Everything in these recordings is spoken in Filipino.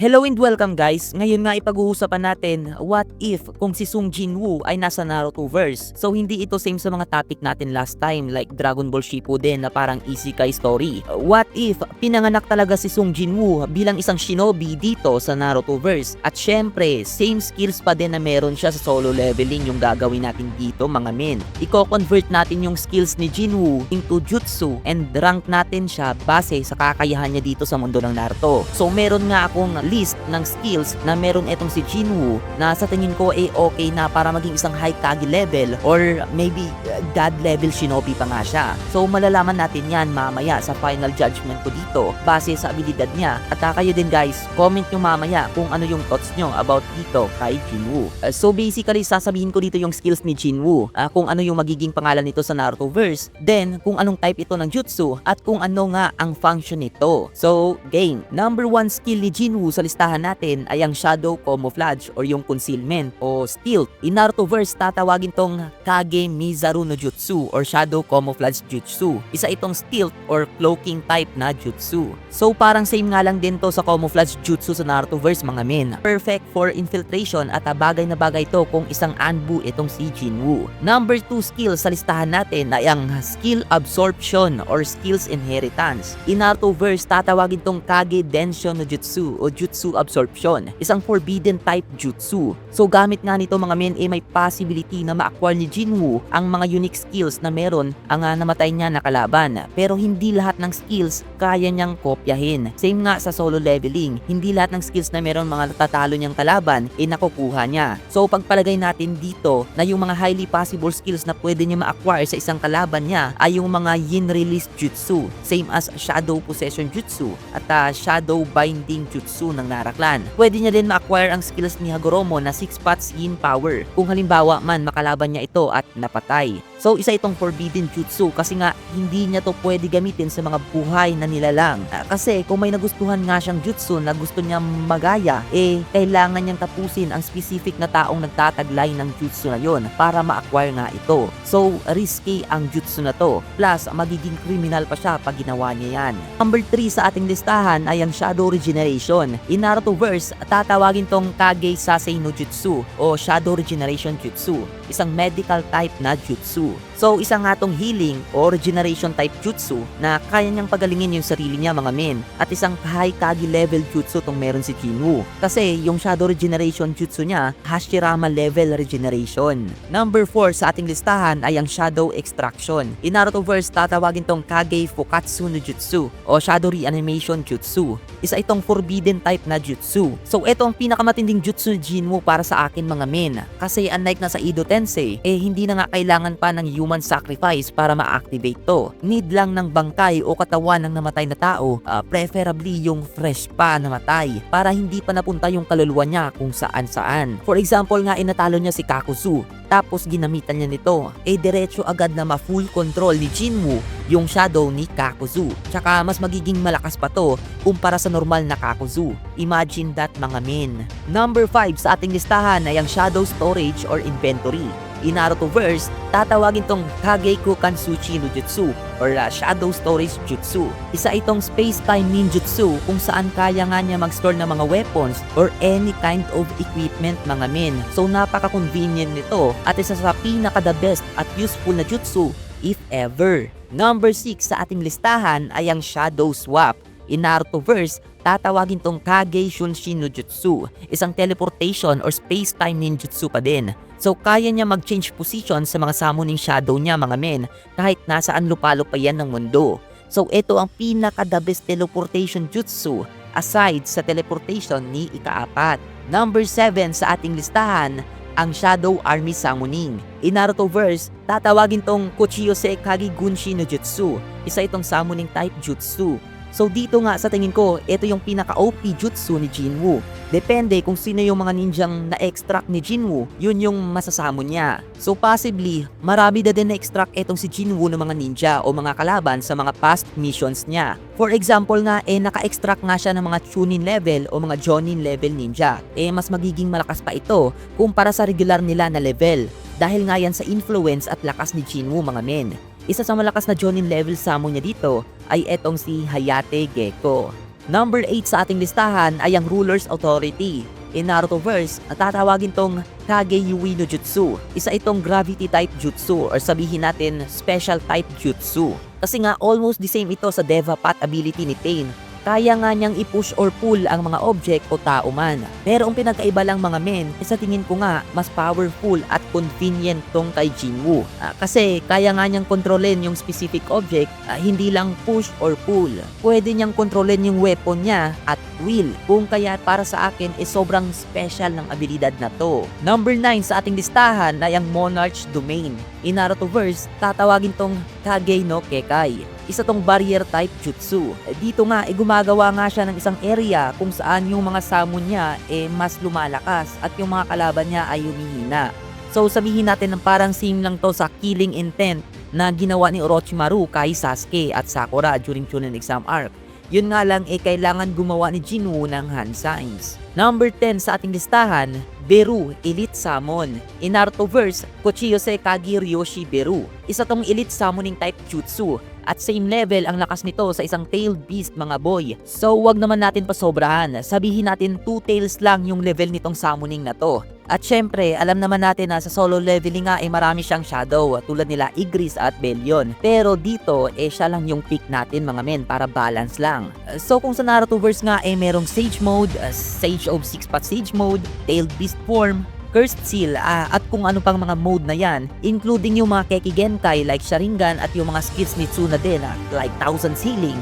Hello and welcome guys! Ngayon nga ipag-uusapan natin, what if kung si Sung Jinwoo ay nasa Narutoverse? So hindi ito same sa mga topic natin last time like Dragon Ball Shippuden na parang isekai story. What if pinanganak talaga si Sung Jinwoo bilang isang shinobi dito sa Narutoverse? At syempre, same skills pa din na meron siya sa solo leveling yung gagawin natin dito mga men. Iko-convert natin yung skills ni Jinwoo into jutsu and rank natin siya base sa kakayahan niya dito sa mundo ng Naruto. So meron nga akong list ng skills na meron etong si Jinwoo na sa tingin ko ay okay na para maging isang high Kage level or maybe God level shinobi pa nga siya. So malalaman natin yan mamaya sa final judgment ko dito base sa abilidad niya. At kayo din guys, comment nyo mamaya kung ano yung thoughts nyo about dito kay Jinwoo. So basically sasabihin ko dito yung skills ni Jinwoo, kung ano yung magiging pangalan nito sa Narutoverse, then kung anong type ito ng jutsu at kung ano nga ang function nito. So game, number 1 skill ni Jinwoo sa listahan natin ay ang Shadow Camouflage or yung concealment o stealth. In Narutoverse, tatawagin tong Kage Mizaru no Jutsu or Shadow Camouflage Jutsu. Isa itong stealth or cloaking type na jutsu. So parang same nga lang din to sa Camouflage Jutsu sa Narutoverse mga men. Perfect for infiltration at bagay na bagay to kung isang Anbu itong si Jinwoo. Number 2 skill sa listahan natin ay ang Skill Absorption or Skills Inheritance. In Narutoverse, tatawagin tong Kage Densho no Jutsu o Jutsu Absorption, isang forbidden type jutsu. So gamit nga nito mga men may possibility na ma-acquire ni Jinwoo ang mga unique skills na meron ang namatay niya na kalaban. Pero hindi lahat ng skills kaya niyang kopyahin. Same nga sa solo leveling, hindi lahat ng skills na meron mga natatalo niyang kalaban nakukuha niya. So pagpalagay natin dito na yung mga highly possible skills na pwede niya ma-acquire sa isang kalaban niya ay yung mga yin release jutsu, same as Shadow Possession Jutsu at Shadow Binding Jutsu ng Nara Clan. Pwede niya din ma-acquire ang skills ni Hagoromo na 6 Pots Yin Power kung halimbawa man makalaban niya ito at napatay. So isa itong forbidden jutsu kasi nga hindi niya to pwede gamitin sa mga buhay na nilalang. Kasi kung may nagustuhan nga siyang jutsu na gusto niya magaya, kailangan niyang tapusin ang specific na taong nagtataglay ng jutsu na yon para ma-acquire nga ito. So risky ang jutsu na to. Plus magiging criminal pa siya pag ginawa niya yan. Number 3 sa ating listahan ay ang Shadow Regeneration. In Narutoverse, tatawagin tong Kage Sasei no Jutsu o Shadow Regeneration Jutsu, isang medical type na jutsu. So isa nga tong healing o regeneration type jutsu na kaya niyang pagalingin yung sarili niya mga men, at isang high Kage level jutsu tong meron si Jinwoo. Kasi yung Shadow Regeneration Jutsu niya, Hashirama level regeneration. Number 4 sa ating listahan ay ang Shadow Extraction. In Narutoverse, tatawagin tong Kage Fukatsu no Jutsu o Shadow Reanimation Jutsu. Isa itong forbidden type na jutsu. So ito ang pinakamatinding jutsu ni Jinwoo para sa akin mga men. Kasi unlike na sa Edo Tensei, hindi na nga kailangan pa ng human sacrifice para ma-activate to. Need lang ng bangkay o katawan ng namatay na tao, preferably yung fresh pa namatay, para hindi pa napunta yung kaluluwa niya kung saan saan. For example nga, inatalo niya si Kakuzu, tapos ginamitan niya nito, diretso agad na ma-full control ni Jinwoo yung shadow ni Kakuzu. Tsaka mas magiging malakas pa to kumpara sa normal na Kakuzu. Imagine that mga men. Number 5 sa ating listahan ay ang Shadow Storage or Inventory. In Narutoverse, tatawagin tong Kage Kukansuchi no Jutsu or Shadow Storage Jutsu. Isa itong space-time ninjutsu kung saan kaya nga niya mag-store ng mga weapons or any kind of equipment mga men. So napaka-convenient nito at isa sa pinaka-the best at useful na jutsu if ever. Number 6 sa ating listahan ay ang Shadow Swap. In Narutoverse, tatawagin tong Kage Shunshin no Jutsu, isang teleportation or space-time ninjutsu pa din. So kaya niya mag-change position sa mga summoning shadow niya mga men kahit nasaan lupalop pa yan ng mundo. So ito ang pinaka-the best teleportation jutsu aside sa teleportation ni ika-4. Number 7 sa ating listahan, ang Shadow Army Summoning. In Narutoverse, tatawagin tong Kuchiyose Kage Gunshi no Jutsu, isa itong summoning type jutsu. So dito nga sa tingin ko, ito yung pinaka-OP jutsu ni Jinwoo. Depende kung sino yung mga ninjang na-extract ni Jinwoo, yun yung masasamon niya. So possibly, marami na din na-extract itong si Jinwoo ng mga ninja o mga kalaban sa mga past missions niya. For example nga, naka-extract nga siya ng mga Chunin level o mga Jonin level ninja. Mas magiging malakas pa ito kumpara sa regular nila na level. Dahil nga yan sa influence at lakas ni Jinwoo mga men. Isa sa malakas na Jonin level summon niya dito ay etong si Hayate Gecko. Number 8 sa ating listahan ay ang Ruler's Authority. In Narutoverse, tatawagin tong Kage Yui no Jutsu. Isa itong gravity type jutsu or sabihin natin special type jutsu. Kasi nga almost the same ito sa Deva Path ability ni Pain. Kaya nga niyang i-push or pull ang mga object o tao man. Pero ang pinagkaiba lang mga men, sa tingin ko nga mas powerful at convenient tong kay Jinwoo. Kasi kaya nga niyang kontrolin yung specific object, hindi lang push or pull. Pwede niyang kontrolin yung weapon niya at will. Kung kaya para sa akin sobrang special ng abilidad na to. Number 9 sa ating listahan ay ang Monarch's Domain. In Narutoverse, tatawagin tong Kage no Kekai. Isa tong barrier type jutsu. Dito nga, gumagawa nga siya ng isang area kung saan yung mga summon niya mas lumalakas at yung mga kalaban niya ay humihina. So sabihin natin na parang same lang to sa killing intent na ginawa ni Orochimaru kay Sasuke at Sakura during Chunin exam arc. Yun nga lang kailangan gumawa ni Jinwoo ng hand signs. Number 10 sa ating listahan, Beru, Elite Summon. In Narutoverse, Kochiyose Kage Ryoshi Beru. Isa tong elite summoning type jutsu. At same level ang lakas nito sa isang tailed beast mga boy. So wag naman natin pasobrahan. Sabihin natin 2 tails lang yung level nitong summoning na to. At syempre, alam naman natin na sa solo leveling nga marami siyang shadow tulad nila Igris at Bellion. Pero dito siya lang yung pick natin mga men para balance lang. So kung sa Narutoverse nga merong Sage Mode, Sage of 6-Path Sage Mode, Tailed Beast Form, Cursed Seal at kung ano pang mga mode na yan, including yung mga Keki Genkai like Sharingan at yung mga skills ni Tsuna din like Thousand Healing,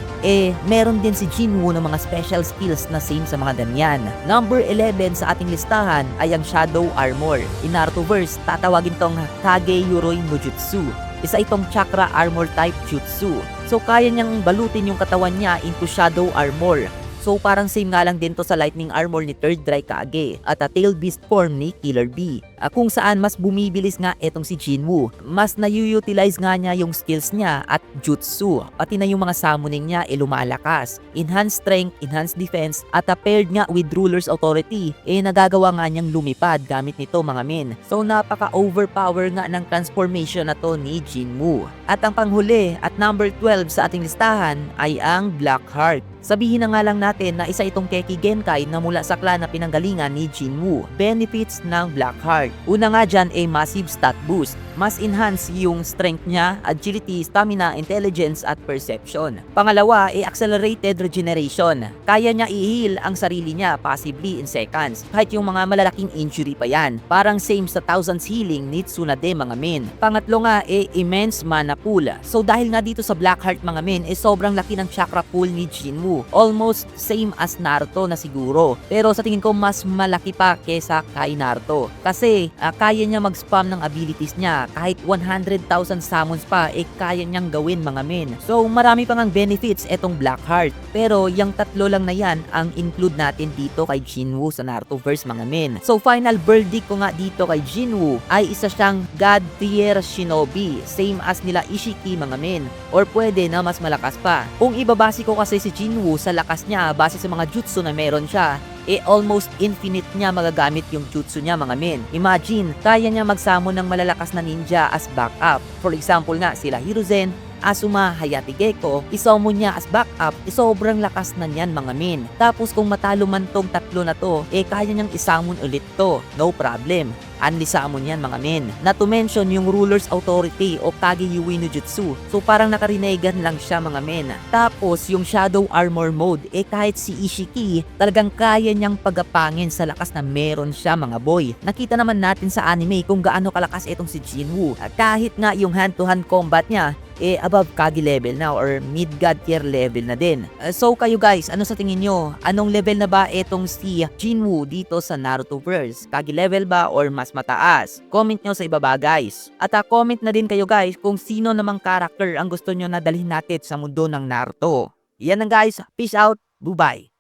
meron din si Jinwoo ng mga special skills na same sa mga ganyan. Number 11 sa ating listahan ay ang Shadow Armor. In Narutoverse, tatawagin tong Kage Yoroi no Jutsu. Isa itong chakra armor type jutsu. So kaya niyang balutin yung katawan niya into shadow armor. So parang same nga lang din to sa lightning armor ni Third Dry Kage at tailed beast form ni Killer Bee. Kung saan mas bumibilis nga etong si Jinwoo. Mas na-utilize nga niya yung skills niya at jutsu. Pati na yung mga summoning niya lumalakas. Enhanced strength, enhanced defense at paired nga with Ruler's Authority nagagawa nga niyang lumipad gamit nito mga men. So napaka-overpower nga ng transformation na to ni Jinwoo. At ang panghuli at number 12 sa ating listahan ay ang Blackheart. Sabihin na nga lang natin na isa itong Keki Genkai na mula sa clan na pinanggalingan ni Jinwoo. Benefits ng Blackheart. Una nga dyan massive stat boost. Mas enhance yung strength niya, agility, stamina, intelligence at perception. Pangalawa accelerated regeneration. Kaya niya i-heal ang sarili niya passively in seconds. Kahit yung mga malalaking injury pa yan. Parang same sa Thousands Healing ni Tsunade mga men. Pangatlo nga immense mana pool. So dahil nga dito sa Blackheart mga men sobrang laki ng chakra pool ni Jinwoo. Almost same as Naruto na siguro. Pero sa tingin ko mas malaki pa kesa kay Naruto. Kasi kaya niya mag-spam ng abilities niya. Kahit 100,000 summons pa kaya niyang gawin mga men. So marami pang ang benefits etong Blackheart. Pero yung tatlo lang na yan ang include natin dito kay Jinwoo sa Narutoverse mga men. So final verdict ko nga dito kay Jinwoo ay isa siyang God tier shinobi. Same as nila Ishiki mga men. Or pwede na mas malakas pa. Kung ibabase ko kasi si Jinwoo sa lakas niya base sa mga jutsu na meron siya, almost infinite niya magagamit yung jutsu niya mga men. Imagine, kaya niya magsamon ng malalakas na ninja as backup. For example nga, sila Hiruzen, Asuma, Hayate Gecko, isomon niya as backup, sobrang lakas na niyan mga men. Tapos kung matalo man tong tatlo na to, kaya niyang isamon ulit to, no problem. Unli summon yan mga men. Not to mention yung Ruler's Authority o Kage Yui no Jutsu. So parang nakarinagan lang siya mga men. Tapos yung Shadow Armor mode, kahit si Ishiki, talagang kaya niyang pagapangin sa lakas na meron siya mga boy. Nakita naman natin sa anime kung gaano kalakas itong si Jinwoo. Kahit nga yung hand-to-hand combat niya, above Kage level na or mid-god tier level na din. So kayo guys, ano sa tingin nyo? Anong level na ba itong si Jinwoo dito sa Narutoverse? Kage level ba or mas mataas? Comment nyo sa ibaba guys. At comment na din kayo guys kung sino namang character ang gusto nyo na dalhin natin sa mundo ng Naruto. Yan lang guys, peace out, bye-bye.